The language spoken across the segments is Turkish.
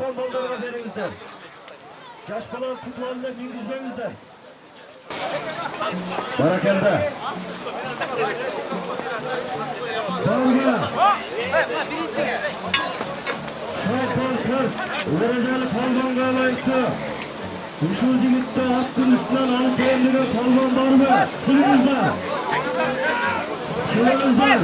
ballarına verilmişler. Yaş kalan kutularına mingizmemizler. Barakende. Balga. Şarkı. Öğrenceli palmanga layıklı. Üçüncü gitti hakkın üstünden alıp kendine palman var mı? Sınırız var. Sınırız var.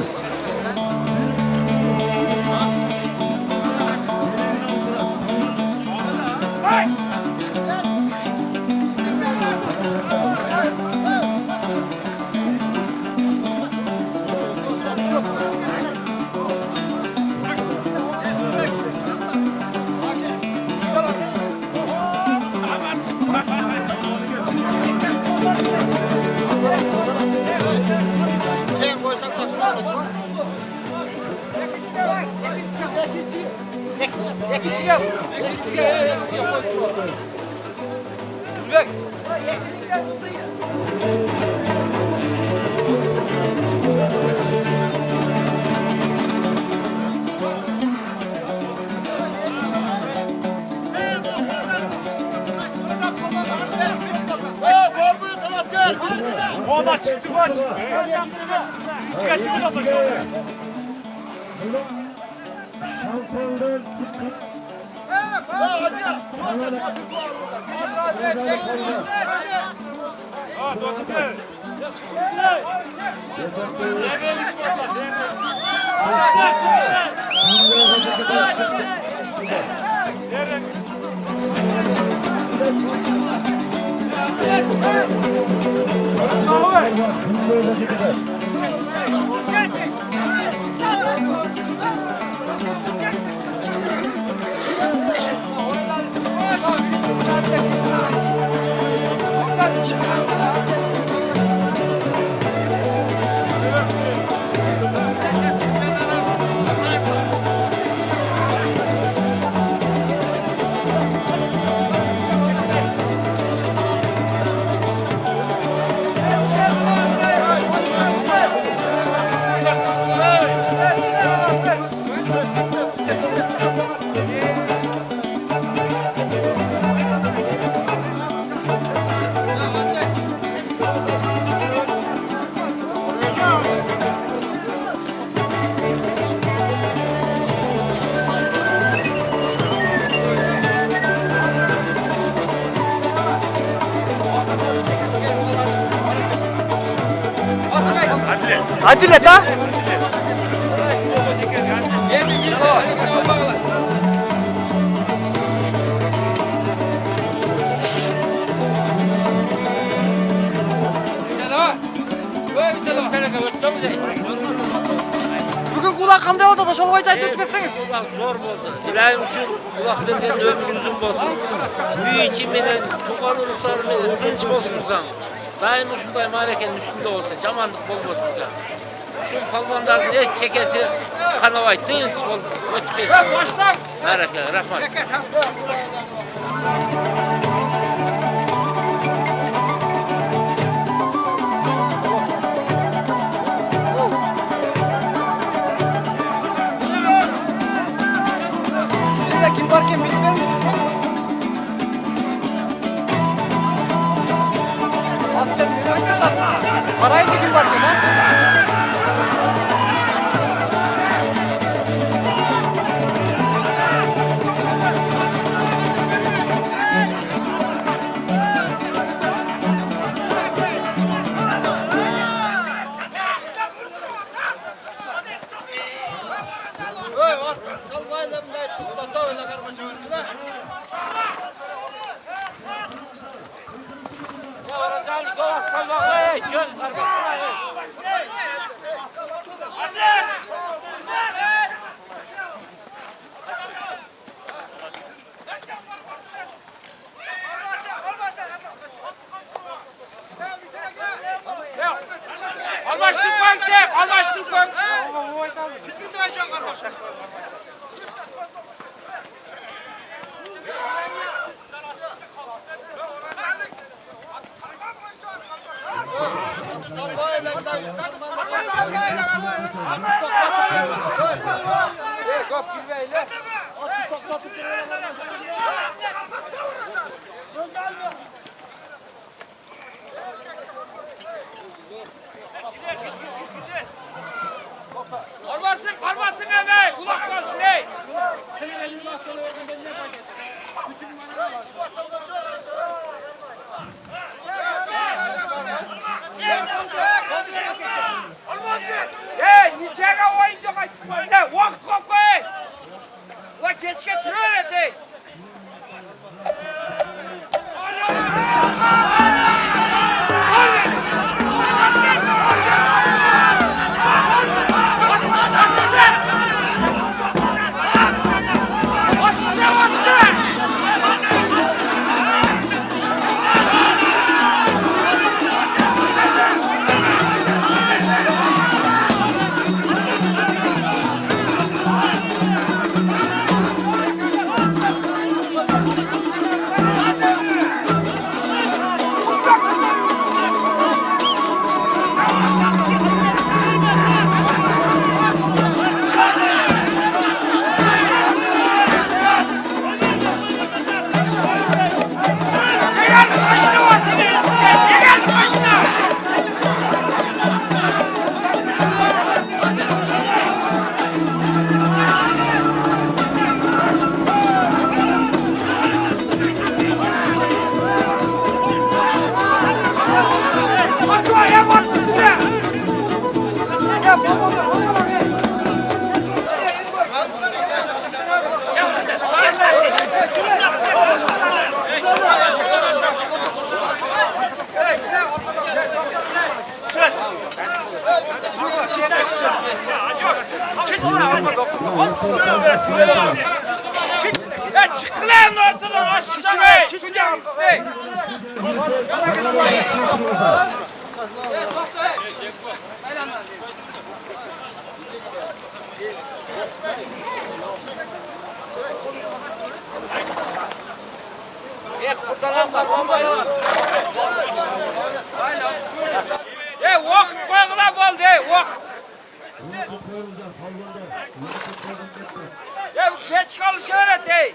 Oğlan çıktı mı açık? Çıka çıktı mı açık? Şampuandan çıkıp Ha dostum. Hadi ne da? Bugün kulak kandı oldu da şolvay çay tutmazsınız. Kulak zor oldu. İlahim şu kulaklarından ömrünüzün bozsun. Büyü içimden, tukarlılıklarımdan tinç bozsunuzdan. Daim şunday marekenin üstünde olsun. Camanlık bol bozsunuzdan. Şu palmandan ne çekesi kanavay tinç bol ötkesin. Mareke, rahmat. Kim varken bilmiyor musun? Sen parayı çekin varken ha? Kop girmeyle. Niçega oyuncu ne vakit koy. La geç getiriyor eti. Çıkılayım ortadan aşkına. Keçine. Vakit koygular oldu vakit. Geç kalış öğret.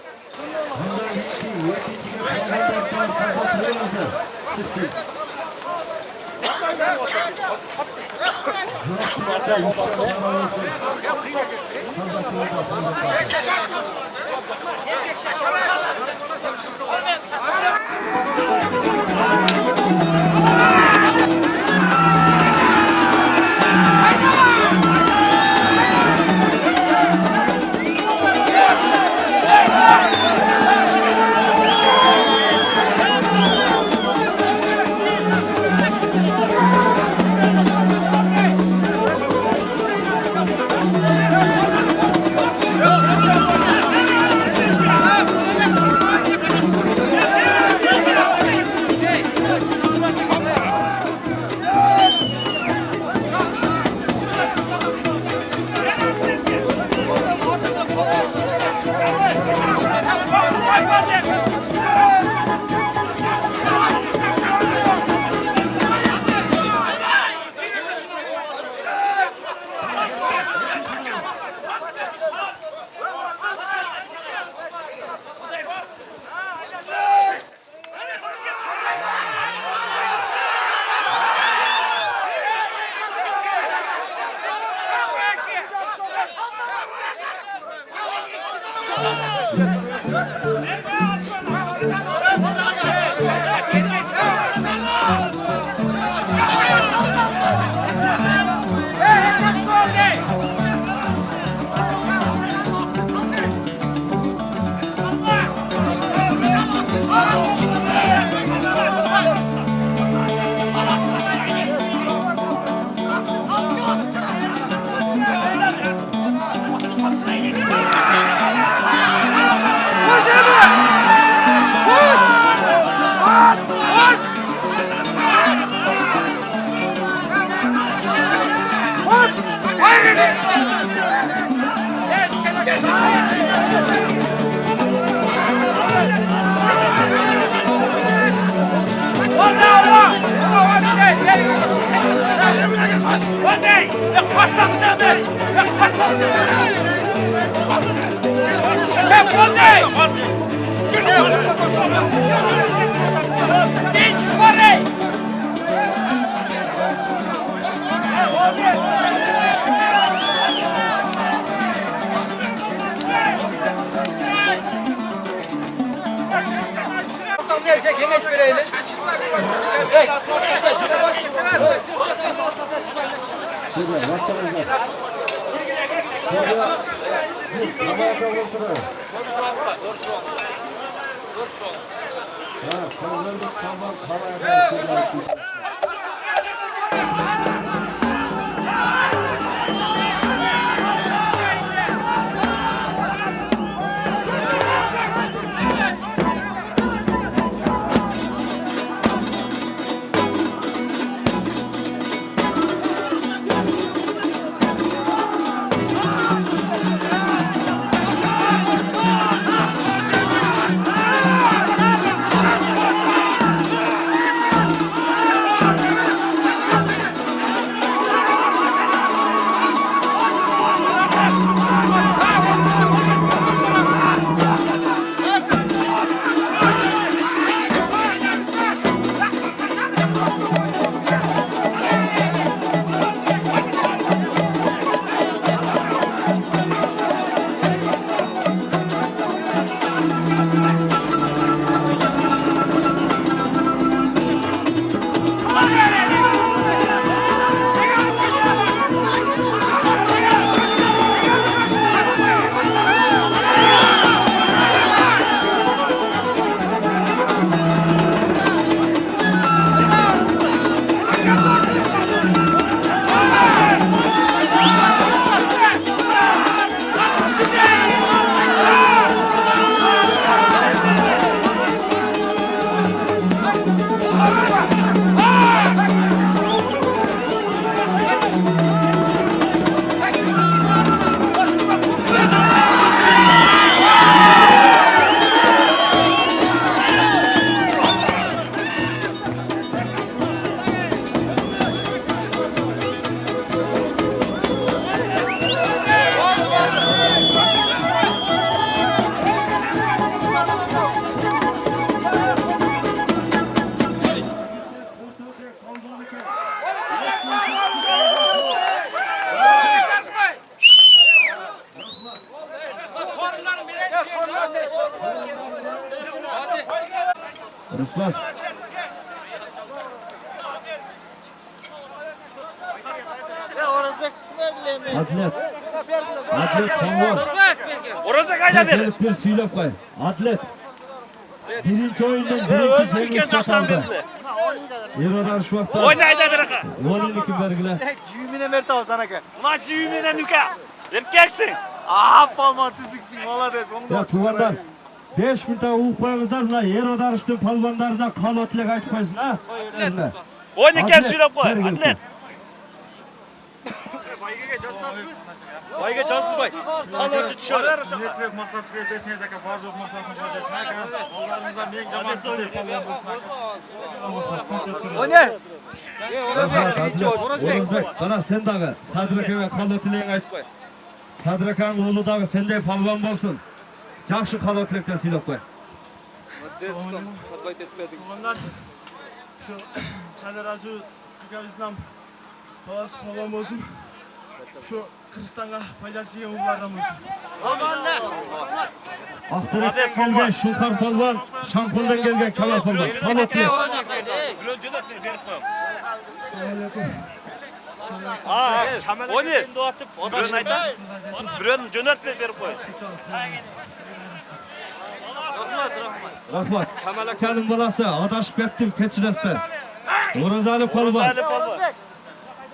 gelsek yemek verelim. Şöyle başlayacağız. Ha, kazandık, tamam, paraya Ruslar. Atlet. Atlet tamam. Orası kayda verin. Gelip bir söylep koy. Atlet. Birinci oyundan birinci sevgisi çataldı. Erodan şu vakta. Oynayda bırakın. 12 vergiler. Cüğümüne mert av sana ki. Ulan cüğümüne nüke. Erkeksin. Palma tüzüksün malades. Ya tuvanlar. 5000 tane uğuklarınızdan ulan Erodan işte palvanlarına kalotlek açmayız ha. Oynayken söylep koy. Atlet. Bayga çalıştı bay. Kaloncu dışarı. Network maksat deseniz aka bazı maksatını Allah'ımızdan büyük O ne? Oruzbek, bana sen dağı Sadraka'ya kalotleğin aç koy. Sadraka'nın oğlu dağı sende palvan bolsun. Жақшы kalotлекten söylep koy. Bunlar şu Çaylaracı Tükaviz'den Palas falan olsun. Şu Kırgızistan'a faydası yiyen uğurlardan olsun. Aktarık'tan gelgen Şulkar palvan, Şampol'dan gelgen Kemal palvan. Kalotlek. Gülön cönet verip koy. Aa, o ne? Gülön ayta. Gülön cönet verip koy. Rahmat. Kemal'in balası adaşıp kettim keçiresden. Orazalı palvan. Orası palva.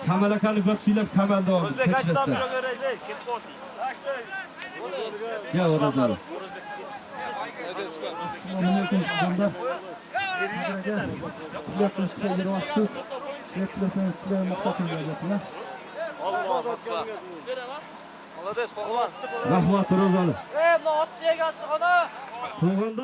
Kemal akanı göt söylep Kemal doğru Özbek ayttan keçiresden. bir öğrenci. Kim olsun? Ya orazalı. Malades palma. Rahmat orazalı. Bu at diye gelsin ona. Tuğanda